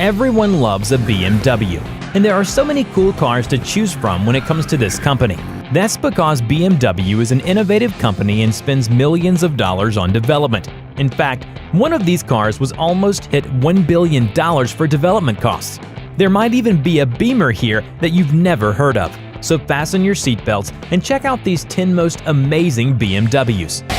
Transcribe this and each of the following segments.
Everyone loves a BMW, and there are so many cool cars to choose from when it comes to this company. That's because BMW is an innovative company and spends millions of dollars on development. In fact, one of these cars was almost hit $1 billion for development costs. There might even be a Beemer here that you've never heard of. So fasten your seatbelts and check out these 10 most amazing BMWs.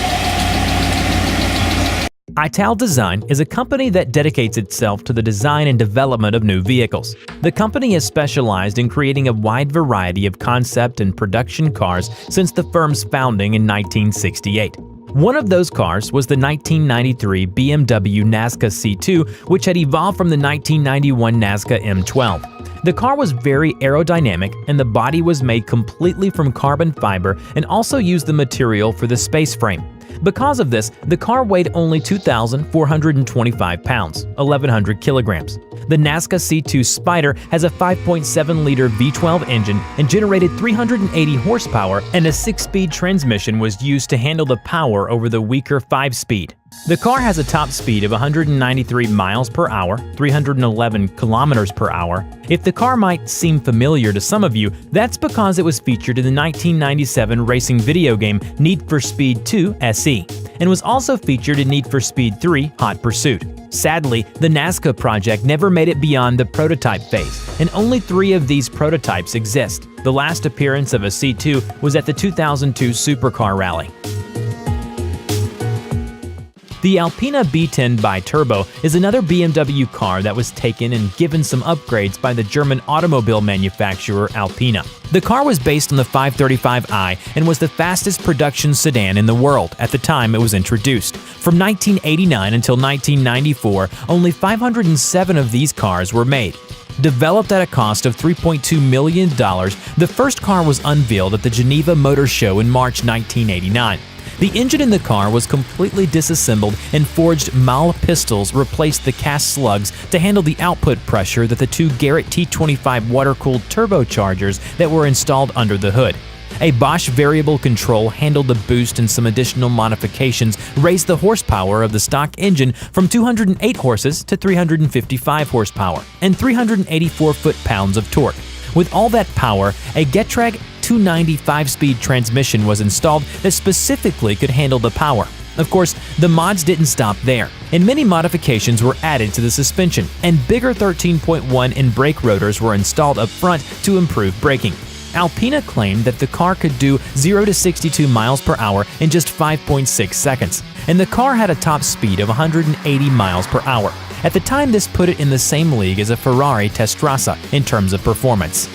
Ital Design is a company that dedicates itself to the design and development of new vehicles. The company has specialized in creating a wide variety of concept and production cars since the firm's founding in 1968. One of those cars was the 1993 BMW Nazca C2, which had evolved from the 1991 Nazca M12. The car was very aerodynamic, and the body was made completely from carbon fiber and also used the material for the space frame. Because of this, the car weighed only 2,425 pounds, 1,100 kilograms. The Nazca C2 Spider has a 5.7-liter V12 engine and generated 380 horsepower, and a 6-speed transmission was used to handle the power over the weaker 5-speed. The car has a top speed of 193 miles per hour, 311 kilometers per hour. If the car might seem familiar to some of you, that's because it was featured in the 1997 racing video game Need for Speed 2 SE, and was also featured in Need for Speed 3 Hot Pursuit. Sadly, the Nazca project never made it beyond the prototype phase, and only 3 of these prototypes exist. The last appearance of a C2 was at the 2002 Supercar Rally. The Alpina B10 Bi-Turbo is another BMW car that was taken and given some upgrades by the German automobile manufacturer Alpina. The car was based on the 535i and was the fastest production sedan in the world at the time it was introduced. From 1989 until 1994, only 507 of these cars were made. Developed at a cost of $3.2 million, the first car was unveiled at the Geneva Motor Show in March 1989. The engine in the car was completely disassembled, and forged Mahle pistols replaced the cast slugs to handle the output pressure that the 2 Garrett T25 water-cooled turbochargers that were installed under the hood. A Bosch variable control handled the boost, and some additional modifications raised the horsepower of the stock engine from 208 horses to 355 horsepower and 384 foot-pounds of torque. With all that power, a Getrag 290 5-speed transmission was installed that specifically could handle the power. Of course, the mods didn't stop there, and many modifications were added to the suspension, and bigger 13.1-in brake rotors were installed up front to improve braking. Alpina claimed that the car could do 0 to 62 miles per hour in just 5.6 seconds, and the car had a top speed of 180 miles per hour. At the time, this put it in the same league as a Ferrari Testarossa in terms of performance.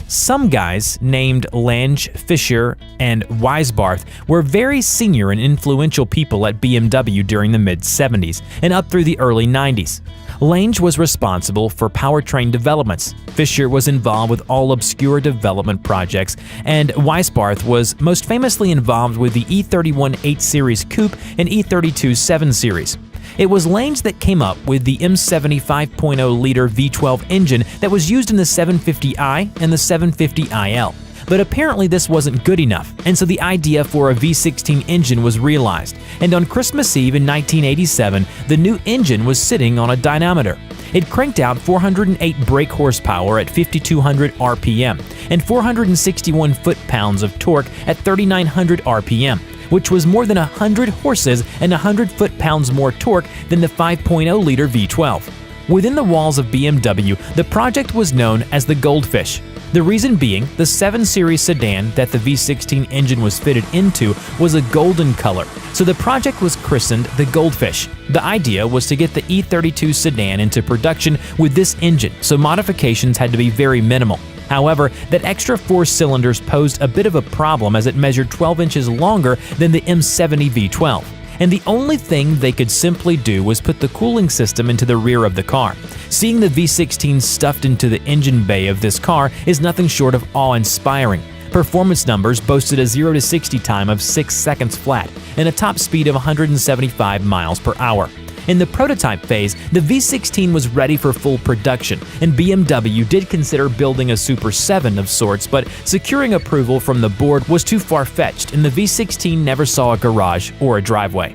Some guys named Lange, Fischer, and Weisbarth were very senior and influential people at BMW during the mid-70s and up through the early 90s. Lange was responsible for powertrain developments, Fischer was involved with all obscure development projects, and Weisbarth was most famously involved with the E31 8 Series Coupe and E32 7 Series. It was Lange that came up with the M70 5.0-liter V12 engine that was used in the 750i and the 750iL. But apparently this wasn't good enough, and so the idea for a V16 engine was realized, and on Christmas Eve in 1987, the new engine was sitting on a dynamometer. It cranked out 408 brake horsepower at 5,200 RPM and 461 foot-pounds of torque at 3,900 RPM, which was more than 100 horses and 100 foot-pounds more torque than the 5.0-liter V12. Within the walls of BMW, the project was known as the Goldfish. The reason being, the 7 Series sedan that the V16 engine was fitted into was a golden color, so the project was christened the Goldfish. The idea was to get the E32 sedan into production with this engine, so modifications had to be very minimal. However, that extra 4 cylinders posed a bit of a problem as it measured 12 inches longer than the M70 V12. And the only thing they could simply do was put the cooling system into the rear of the car. Seeing the V16 stuffed into the engine bay of this car is nothing short of awe-inspiring. Performance numbers boasted a 0 to 60 time of 6 seconds flat and a top speed of 175 miles per hour. In the prototype phase, the V16 was ready for full production, and BMW did consider building a Super 7 of sorts, but securing approval from the board was too far-fetched, and the V16 never saw a garage or a driveway.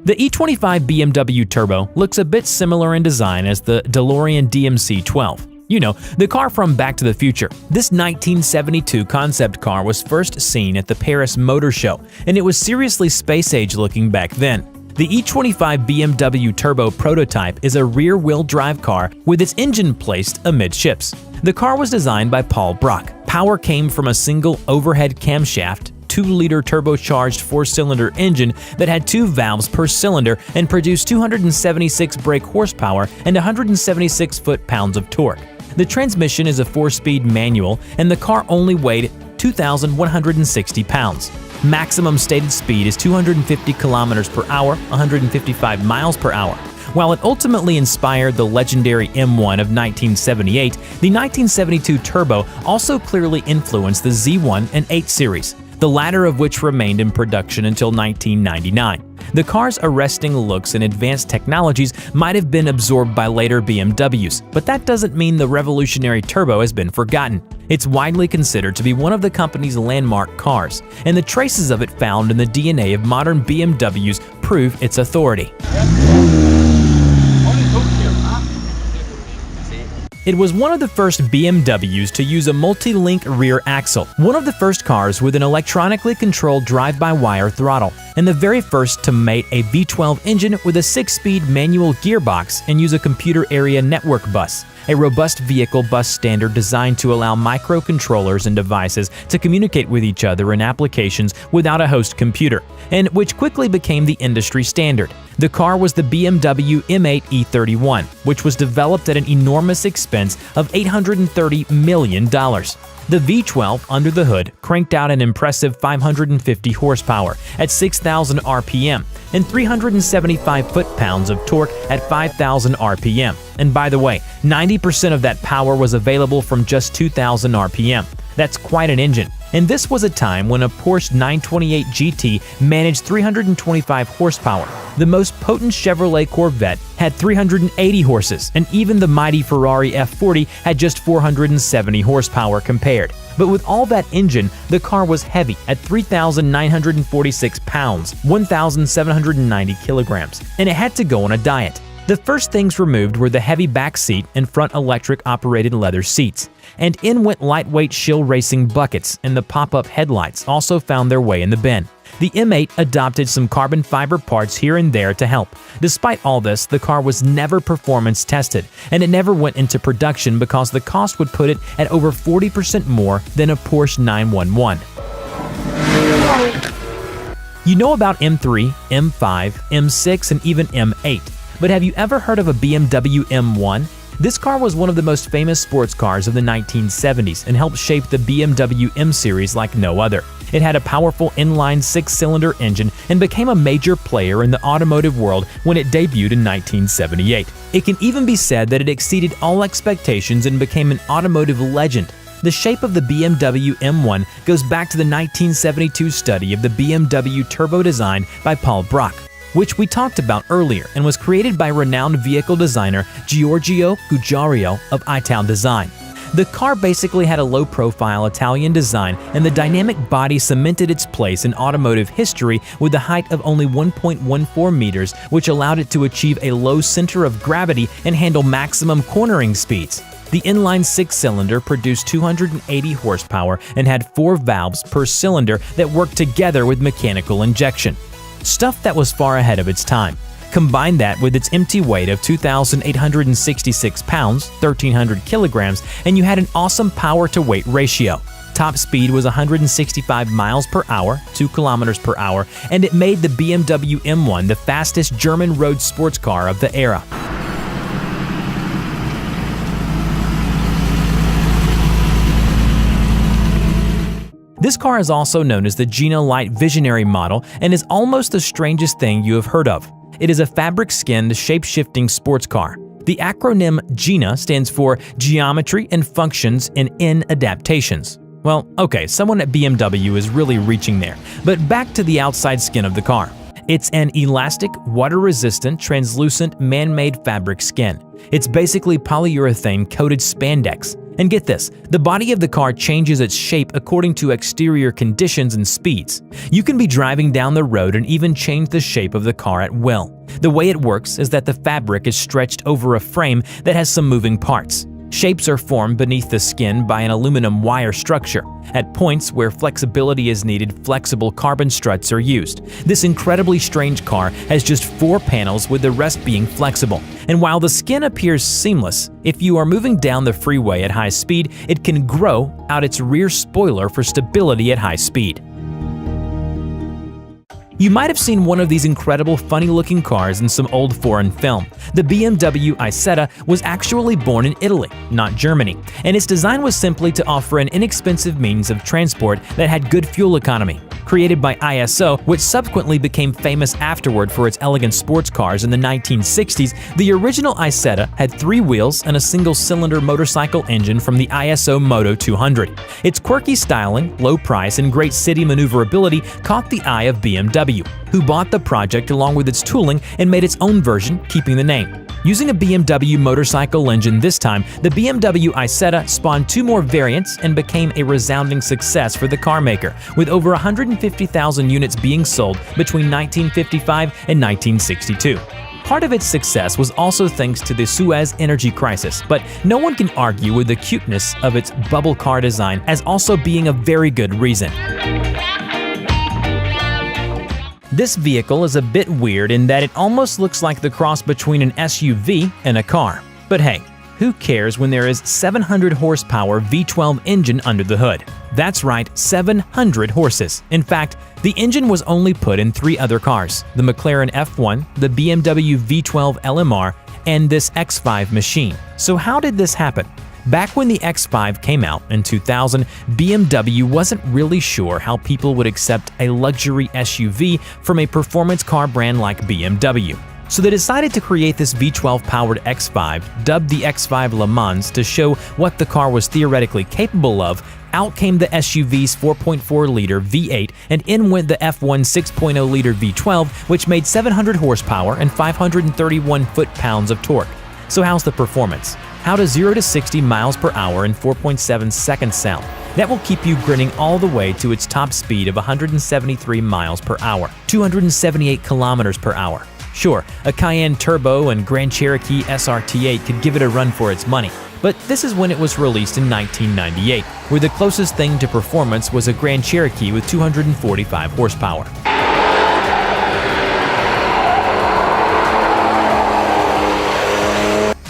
The E25 BMW Turbo looks a bit similar in design as the DeLorean DMC-12. You know, the car from Back to the Future. This 1972 concept car was first seen at the Paris Motor Show, and it was seriously space-age looking back then. The E25 BMW Turbo prototype is a rear-wheel drive car with its engine placed amidships. The car was designed by Paul Brock. Power came from a single overhead camshaft, 2-liter turbocharged 4-cylinder engine that had 2 valves per cylinder and produced 276 brake horsepower and 176 foot-pounds of torque. The transmission is a 4-speed manual, and the car only weighed 2,160 pounds. Maximum stated speed is 250 kilometers per hour, 155 miles per hour. While it ultimately inspired the legendary M1 of 1978, the 1972 Turbo also clearly influenced the Z1 and 8 series, the latter of which remained in production until 1999. The car's arresting looks and advanced technologies might have been absorbed by later BMWs, but that doesn't mean the revolutionary Turbo has been forgotten. It's widely considered to be one of the company's landmark cars, and the traces of it found in the DNA of modern BMWs prove its authority. It was one of the first BMWs to use a multi-link rear axle, one of the first cars with an electronically controlled drive-by-wire throttle, and the very first to mate a V12 engine with a 6-speed manual gearbox and use a computer area network bus, a robust vehicle bus standard designed to allow microcontrollers and devices to communicate with each other in applications without a host computer, and which quickly became the industry standard. The car was the BMW M8 E31, which was developed at an enormous expense of $830 million. The V12 under the hood cranked out an impressive 550 horsepower at 6,000 RPM and 375 foot-pounds of torque at 5,000 RPM. And by the way, 90% of that power was available from just 2,000 RPM. That's quite an engine. And this was a time when a Porsche 928 GT managed 325 horsepower. The most potent Chevrolet Corvette had 380 horses, and even the mighty Ferrari F40 had just 470 horsepower compared. But with all that engine, the car was heavy at 3,946 pounds, 1,790 kilograms, and it had to go on a diet. The first things removed were the heavy back seat and front electric-operated leather seats, and in went lightweight shill racing buckets, and the pop-up headlights also found their way in the bin. The M8 adopted some carbon fiber parts here and there to help. Despite all this, the car was never performance tested, and it never went into production because the cost would put it at over 40% more than a Porsche 911. You know about M3, M5, M6, and even M8. But have you ever heard of a BMW M1? This car was one of the most famous sports cars of the 1970s and helped shape the BMW M series like no other. It had a powerful inline 6-cylinder engine and became a major player in the automotive world when it debuted in 1978. It can even be said that it exceeded all expectations and became an automotive legend. The shape of the BMW M1 goes back to the 1972 study of the BMW Turbo design by Paul Brock, which we talked about earlier and was created by renowned vehicle designer Giorgio Giugiaro of iTown Design. The car basically had a low-profile Italian design, and the dynamic body cemented its place in automotive history with a height of only 1.14 meters, which allowed it to achieve a low center of gravity and handle maximum cornering speeds. The inline 6-cylinder produced 280 horsepower and had 4 valves per cylinder that worked together with mechanical injection. Stuff that was far ahead of its time. Combine that with its empty weight of 2,866 pounds, 1,300 kilograms, and you had an awesome power-to-weight ratio. Top speed was 165 miles per hour, 2 kilometers per hour, and it made the BMW M1 the fastest German road sports car of the era. This car is also known as the Gina Light Visionary model and is almost the strangest thing you have heard of. It is a fabric-skinned, shape-shifting sports car. The acronym GINA stands for Geometry and Functions in Adaptations. Well, okay, someone at BMW is really reaching there, but back to the outside skin of the car. It's an elastic, water-resistant, translucent, man-made fabric skin. It's basically polyurethane-coated spandex, And get this, the body of the car changes its shape according to exterior conditions and speeds. You can be driving down the road and even change the shape of the car at will. The way it works is that the fabric is stretched over a frame that has some moving parts. Shapes are formed beneath the skin by an aluminum wire structure. At points where flexibility is needed, flexible carbon struts are used. This incredibly strange car has just 4 panels, with the rest being flexible. And while the skin appears seamless, if you are moving down the freeway at high speed, it can grow out its rear spoiler for stability at high speed. You might have seen one of these incredible funny-looking cars in some old foreign film. The BMW Isetta was actually born in Italy, not Germany, and its design was simply to offer an inexpensive means of transport that had good fuel economy. Created by ISO, which subsequently became famous afterward for its elegant sports cars in the 1960s, the original Isetta had 3 wheels and a single-cylinder motorcycle engine from the ISO Moto 200. Its quirky styling, low price, and great city maneuverability caught the eye of BMW, who bought the project along with its tooling and made its own version, keeping the name. Using a BMW motorcycle engine this time, the BMW Isetta spawned 2 more variants and became a resounding success for the car maker, with over 150,000 units being sold between 1955 and 1962. Part of its success was also thanks to the Suez energy crisis, but no one can argue with the cuteness of its bubble car design as also being a very good reason. This vehicle is a bit weird in that it almost looks like the cross between an SUV and a car. But hey, who cares when there is 700 horsepower V12 engine under the hood? That's right, 700 horses. In fact, the engine was only put in 3 other cars: the McLaren F1, the BMW V12 LMR, and this X5 machine. So how did this happen? Back when the X5 came out in 2000, BMW wasn't really sure how people would accept a luxury SUV from a performance car brand like BMW. So they decided to create this V12-powered X5, dubbed the X5 Le Mans, to show what the car was theoretically capable of. Out came the SUV's 4.4-liter V8, and in went the F1 6.0-liter V12, which made 700 horsepower and 531 foot-pounds of torque. So how's the performance? How does 0 to 60 miles per hour in 4.7 seconds sound? That will keep you grinning all the way to its top speed of 173 miles per hour, 278 kilometers per hour. Sure, a Cayenne Turbo and Grand Cherokee SRT8 could give it a run for its money, but this is when it was released in 1998, where the closest thing to performance was a Grand Cherokee with 245 horsepower.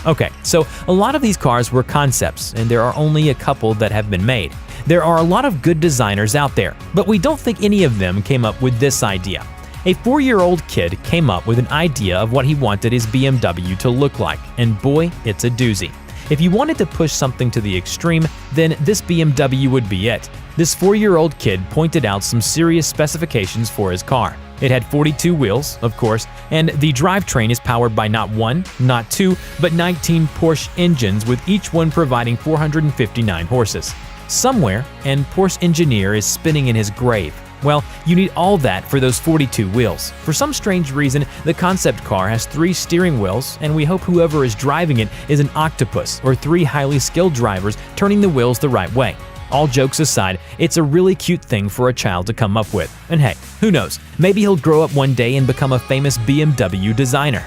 Okay, so a lot of these cars were concepts, and there are only a couple that have been made. There are a lot of good designers out there, but we don't think any of them came up with this idea. A 4-year-old kid came up with an idea of what he wanted his BMW to look like, and boy, it's a doozy. If you wanted to push something to the extreme, then this BMW would be it. This 4-year-old kid pointed out some serious specifications for his car. It had 42 wheels, of course, and the drivetrain is powered by not 1, not 2, but 19 Porsche engines, with each one providing 459 horses. Somewhere, and Porsche engineer is spinning in his grave. Well, you need all that for those 42 wheels. For some strange reason, the concept car has 3 steering wheels, and we hope whoever is driving it is an octopus, or 3 highly skilled drivers turning the wheels the right way. All jokes aside, it's a really cute thing for a child to come up with. And hey, who knows, maybe he'll grow up one day and become a famous BMW designer.